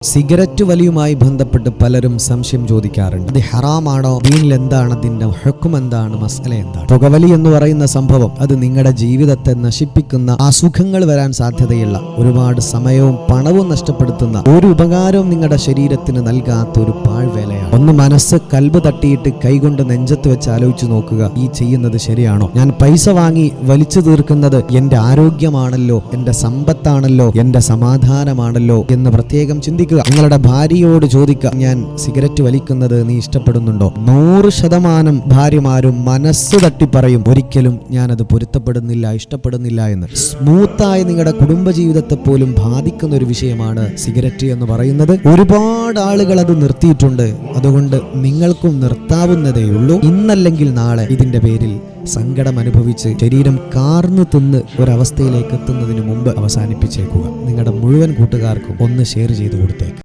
Cigarette വലിയുമായി ബന്ധപ്പെട്ട് പലരും സംശയം ചോദിക്കാറുണ്ട്. അത് ഹറാമാണോ? ദീനിൽ എന്താണ് അതിന്റെ ഹുക്ം, എന്താണ് മസല, എന്താണ്? പുകവലി എന്ന് പറയുന്ന സംഭവം അത് നിങ്ങളുടെ ജീവിതത്തെ നശിപ്പിക്കുന്ന, അസുഖങ്ങൾ വരാൻ സാധ്യതയുള്ള, ഒരുപാട് സമയവും പണവും നഷ്ടപ്പെടുത്തുന്ന, ഒരു ഉപകാരവും നിങ്ങളുടെ ശരീരത്തിന് നൽകാത്ത ഒരു പാഴ്വേലയാണ്. ഒന്ന് മനസ്സ് കൽബ് തട്ടിയിട്ട് കൈകൊണ്ട് നെഞ്ചത്ത് വെച്ച് ആലോചിച്ച് നോക്കുക, ഈ ചെയ്യുന്നത് ശരിയാണോ? ഞാൻ പൈസ വാങ്ങി വലിച്ചു തീർക്കുന്നത് എന്റെ ആരോഗ്യമാണല്ലോ, എന്റെ സമ്പത്താണല്ലോ, എന്റെ സമാധാനമാണല്ലോ എന്ന് പ്രത്യേകം ചിന്തിക്കുക. നിങ്ങളുടെ ഭാര്യയോട് ചോദിക്കുക, ഞാൻ സിഗരറ്റ് വലിക്കുന്നത് നീ ഇഷ്ടപ്പെടുന്നുണ്ടോ? 100% ഭാര്യമാരും മനസ്സ് തട്ടി പറയും, ഒരിക്കലും ഞാനത് പൊരുത്തപ്പെടുന്നില്ല, ഇഷ്ടപ്പെടുന്നില്ല എന്ന്. സ്മൂത്തായ നിങ്ങളുടെ കുടുംബജീവിതത്തെ പോലും ബാധിക്കുന്ന ഒരു വിഷയമാണ് സിഗരറ്റ് എന്ന് പറയുന്നത്. ഒരുപാട് ആളുകൾ അത് നിർത്തിയിട്ടുണ്ട്. അതുകൊണ്ട് നിങ്ങൾക്കും നിർത്താവുന്നതേയുള്ളൂ. ഇന്നല്ലെങ്കിൽ നാളെ ഇതിന്റെ പേരിൽ സങ്കടം അനുഭവിച്ച് ശരീരം കാർന്നു തിന്ന് ഒരവസ്ഥയിലേക്ക് എത്തുന്നതിന് മുമ്പ് അവസാനിപ്പിച്ചേക്കുക. നിങ്ങളുടെ മുഴുവൻ കൂട്ടുകാർക്കും ഒന്ന് ഷെയർ ചെയ്ത് കൊടുത്തേക്ക്.